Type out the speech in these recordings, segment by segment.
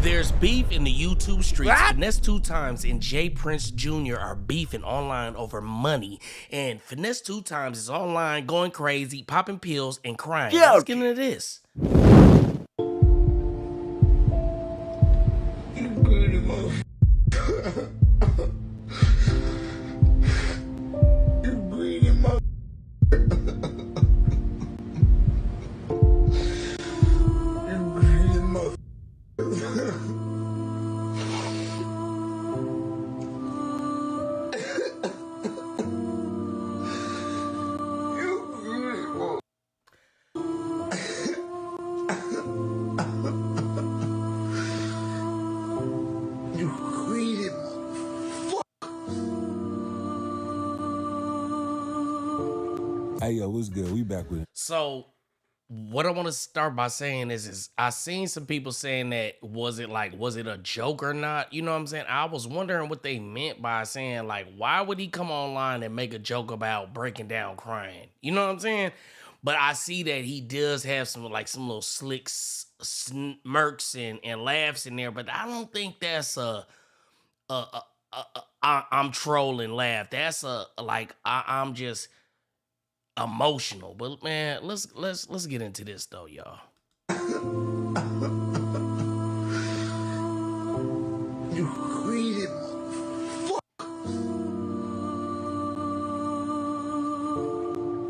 There's beef in the YouTube streets. Finesse2tymes and J Prince Jr. are beefing online over money. And Finesse2tymes is online going crazy, popping pills, and crying. Let's get into this. Hey, yo, what's good? We back with it. So, what I want to start by saying is I seen some people saying that was it a joke or not? You know what I'm saying? I was wondering what they meant by saying, like, why would he come online and make a joke about breaking down crying? You know what I'm saying? But I see that he does have some little slick smirks and laughs in there, but I don't think that's I'm trolling laugh. That's I'm just emotional. But man, let's get into this though, y'all. You greedy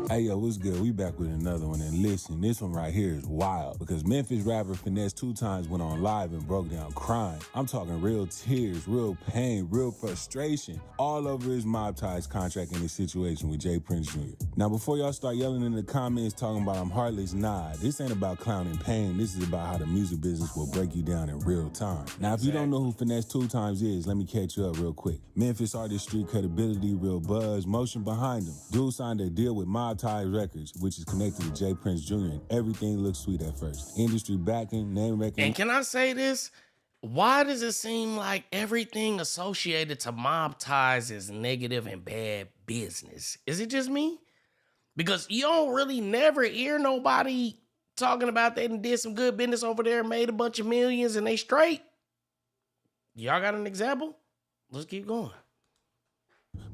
Hey, yo, what's good? We back with another one. And listen, this one right here is wild because Memphis rapper Finesse2tymes went on live and broke down crying. I'm talking real tears, real pain, real frustration, all over his Mob Ties contract and his situation with J Prince Jr. Now, before y'all start yelling in the comments talking about I'm heartless, nah, this ain't about clowning pain. This is about how the music business will break you down in real time. Now, if you don't know who Finesse2tymes is, let me catch you up real quick. Memphis artist, street credibility, real buzz, motion behind him. Dude signed a deal with Mob Ties Records, which is connected to J Prince Jr., and everything looks sweet at first. Industry backing, name recognition. And can I say this? Why does it seem like everything associated to Mob Ties is negative and bad business? Is it just me? Because you don't really never hear nobody talking about they did some good business over there, made a bunch of millions, and they straight. Y'all got an example? Let's keep going.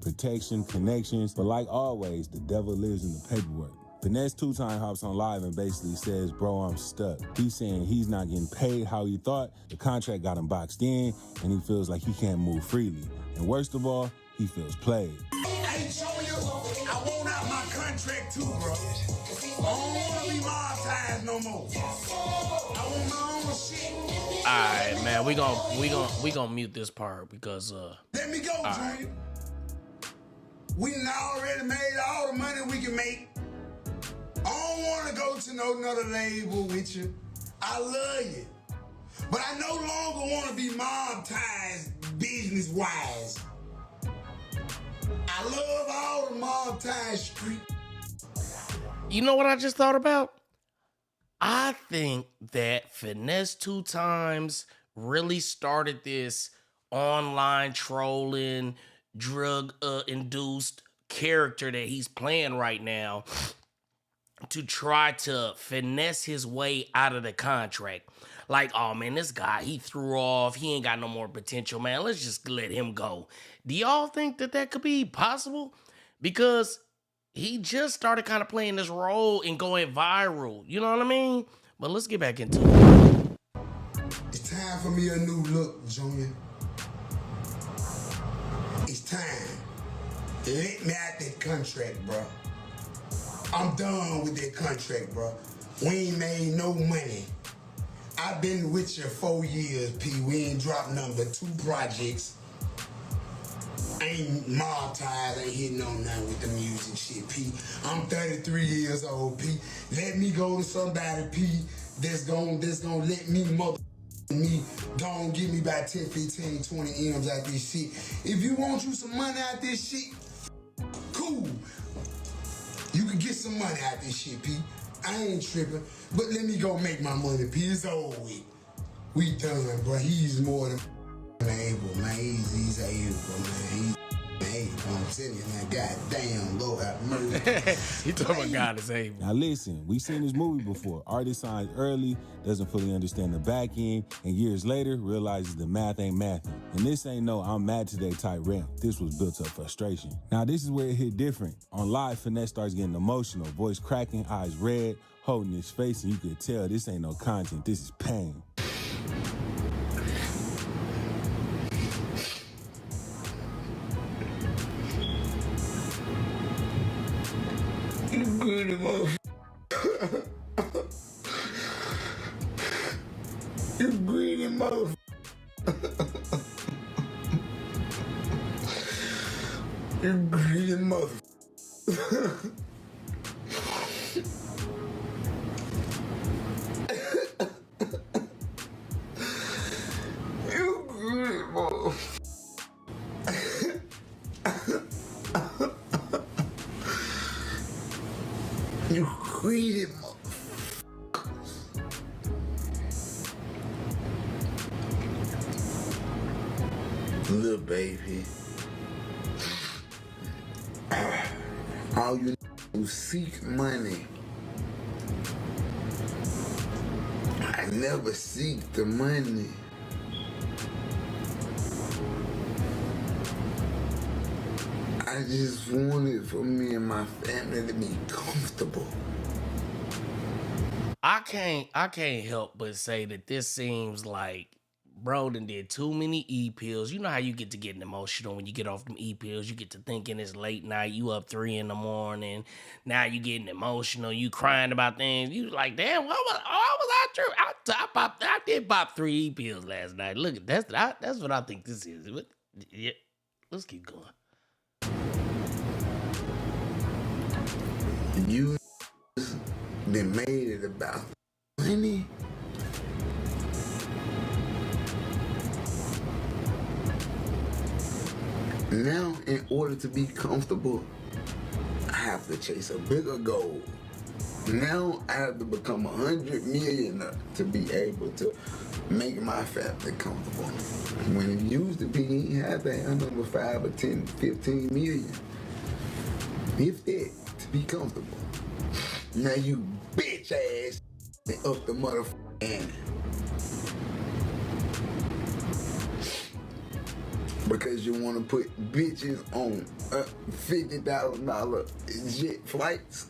Protection, connections, but like always, the devil lives in the paperwork. Finesse2tymes hops on live and basically says, bro, I'm stuck. He's saying he's not getting paid how he thought, the contract got him boxed in, and he feels like he can't move freely. And worst of all, he feels played. Hey, Junior, I want out my contract too, bro. I don't want to be Mob Ties no more. I want my own shit. All right, man, we gonna mute this part because Let me go, Junior. Right. We done already made all the money we can make. I don't want to go to no another label with you. I love you. But I no longer want to be Mob Ties business-wise. I love all the Mob Ties street. You know what I just thought about? I think that Finesse2tymes really started this online trolling, drug-induced character that he's playing right now to try to finesse his way out of the contract. Like, oh man, this guy, he threw off. He ain't got no more potential, man. Let's just let him go. Do y'all think that could be possible? Because he just started kind of playing this role and going viral. You know what I mean? But let's get back into it. It's time for me a new look, Junior. It's time. Let me out that contract, bro. I'm done with that contract, bro. We ain't made no money. I've been with you 4 years, P. We ain't dropped number 2 projects. Ain't Mob Ties, ain't hitting on nothing with the music shit, P. I'm 33 years old, P. Let me go to somebody, P, that's gonna let me gon' give me about 10, 15, 20 M's out this shit. If you want you some money out this shit, cool. You can get some money out this shit, P. I ain't tripping, but let me go make my money, P. It's over with. We done, bro. He's more than able, man. He's able, man. He's hate. I'm telling you, man, goddamn, Lord have mercy. You talking about God is able. Now listen, we seen this movie before. Artist signs early, doesn't fully understand the back end, and years later realizes the math ain't mathing. And this ain't no I'm mad today type rant. This was built up frustration. Now this is where it hit different. On live, Finesse starts getting emotional, voice cracking, eyes red, holding his face, and you could tell this ain't no content, this is pain. You greedy motherfucker. You greedy motherfucker. You greedy motherfucker. You greedy motherfucker. You greedy motherfuckers. Little baby. All you who seek money. I never seek the money. I just wanted for me and my family to be comfortable. I can't help but say that this seems like bro done did too many E-pills. You know how you get to getting emotional when you get off them E-pills. You get to thinking it's late night. You up 3 a.m. Now you getting emotional. You crying about things. You like, damn, why was I true? I did pop 3 E-pills last night. Look, that's what I think this is. But, yeah, let's keep going. You been made it about money. Now, in order to be comfortable, I have to chase a bigger goal. Now I have to become 100 millionaire to be able to make my family comfortable. When it used to be, you had to have number 5 or 10, 15 million. If that, to be comfortable. Now you bitch ass up the motherfucking because you want to put bitches on $50,000 jet flights,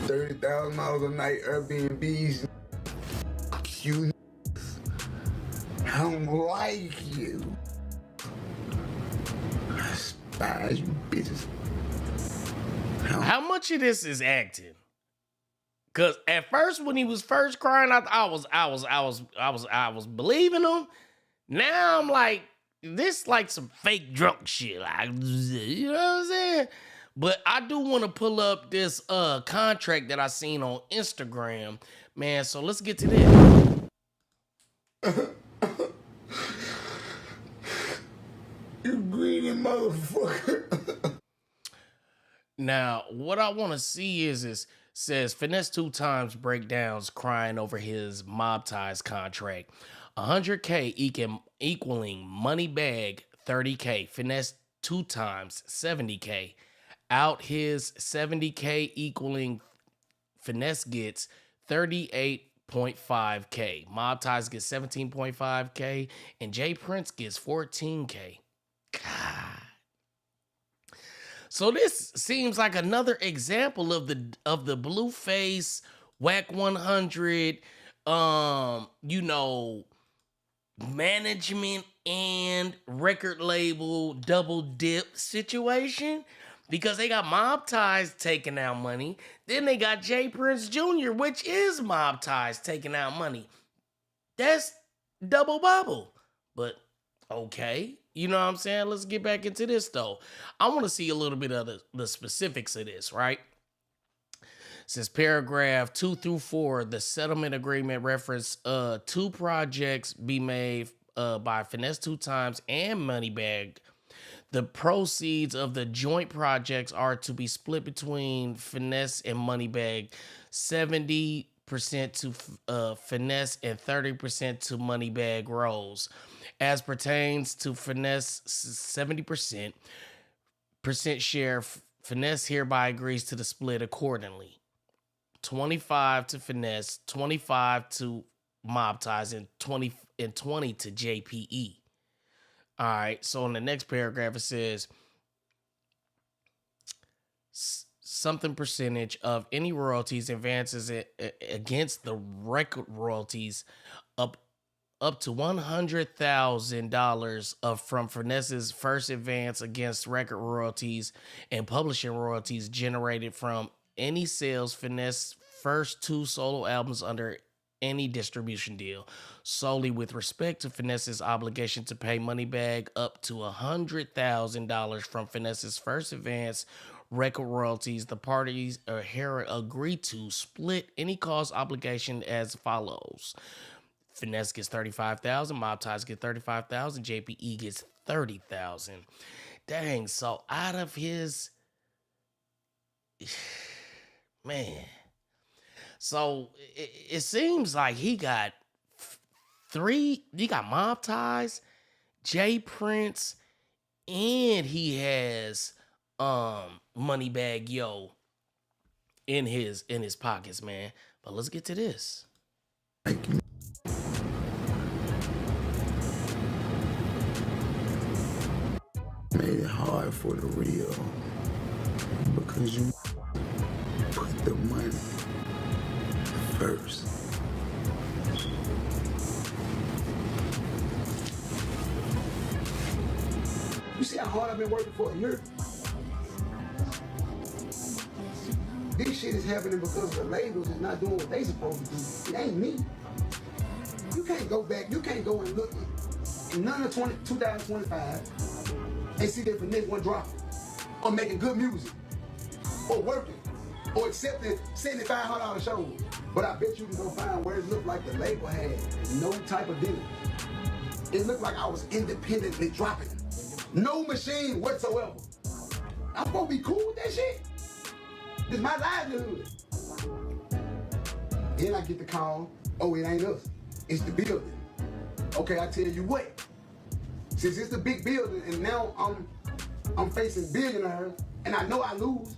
$30,000 a night Airbnbs. You, I don't like you. I despise you bitches. How much of this is acting? Cause at first when he was first crying, I was believing him. Now I'm like, this like some fake drunk shit. Like, you know what I'm saying? But I do want to pull up this contract that I seen on Instagram, man. So let's get to this. You greedy motherfucker. Now, what I want to see is says Finesse2tymes breakdowns crying over his Mob Ties contract. $100K equaling money bag 30K. Finesse2tymes 70K. Out his 70K equaling Finesse gets 38.5K. Mob Ties gets 17.5K and Jay Prince gets 14K. God. So this seems like another example of the Blueface Whack 100 management and record label double dip situation, because they got Mob Ties taking out money, then they got Jay Prince Jr., which is Mob Ties taking out money. That's double bubble. But okay. You know what I'm saying? Let's get back into this, though. I want to see a little bit of the specifics of this, right? Since paragraph 2 through 4, the settlement agreement reference 2 projects be made by Finesse2tymes and Moneybag. The proceeds of the joint projects are to be split between Finesse and Moneybag 70% to Finesse and 30% to Moneybagg Rose. As pertains to Finesse 70% share, Finesse hereby agrees to the split accordingly. 25 to Finesse, 25 to Mob Ties, and 20 to JPE. All right, so in the next paragraph it says something percentage of any royalties advances against the record royalties up to $100,000 from Finesse's first advance against record royalties and publishing royalties generated from any sales Finesse first 2 solo albums under any distribution deal. Solely with respect to Finesse's obligation to pay Moneybagg up to $100,000 from Finesse's first advance record royalties, the parties agree to split any cost obligation as follows. Finesse gets $35,000, Mob Ties get $35,000, JPE gets $30,000. Dang, so out of his man. So it seems like he got Mob Ties, J Prince, and he has Moneybagg Yo in his pockets, man. But let's get to this. Made it hard for the real because you put the money first. You see how hard I've been working for a year? This shit is happening because the labels is not doing what they supposed to do. It ain't me. You can't go back, you can't go and look in none of 2025 and see that Finesse one dropping, or making good music, or working, or accepting $7,500 shows. But I bet you can go find where it looked like the label had no type of deal. It looked like I was independently dropping. No machine whatsoever. I'm supposed to be cool with that shit. It's my livelihood. Then I get the call, oh, it ain't us, it's the building. Okay, I tell you what. Since it's the big building and now I'm facing billionaires and I know I lose,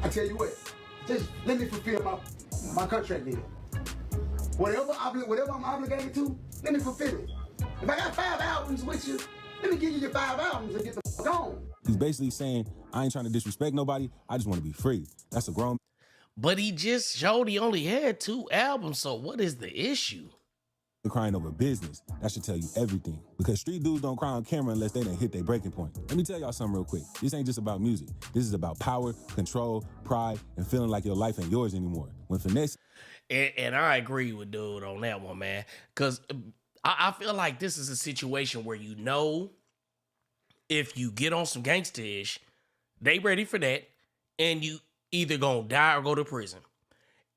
I tell you what, just let me fulfill my contract deal. Whatever I'm obligated to, let me fulfill it. If I got 5 albums with you, let me give you your 5 albums and get the fuck on. He's basically saying, I ain't trying to disrespect nobody, I just want to be free. That's a grown. But he just showed he only had 2 albums, so what is the issue? Crying over business. That should tell you everything. Because street dudes don't cry on camera unless they done hit their breaking point. Let me tell y'all something real quick. This ain't just about music. This is about power, control, pride, and feeling like your life ain't yours anymore. When Finesse... And I agree with dude on that one, man. Because I feel like this is a situation where you know if you get on some gangsta-ish, they ready for that, and you either gonna die or go to prison.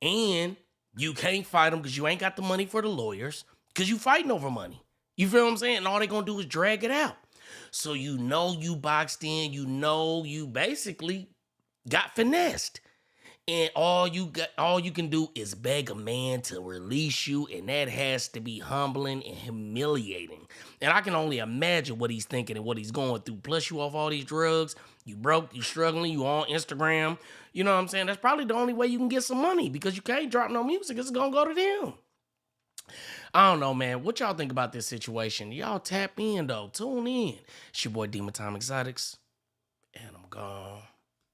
And you can't fight them because you ain't got the money for the lawyers, because you fighting over money. You feel what I'm saying? And all they gonna do is drag it out. So you know you boxed in, you know you basically got finessed. And all you can do is beg a man to release you, and that has to be humbling and humiliating. And I can only imagine what he's thinking and what he's going through. Plus, you off all these drugs, you broke, you struggling, you on Instagram. You know what I'm saying? That's probably the only way you can get some money, because you can't drop no music. It's gonna go to them. I don't know, man. What y'all think about this situation? Y'all tap in, though. Tune in. It's your boy Demon Time Exotics, and I'm gone.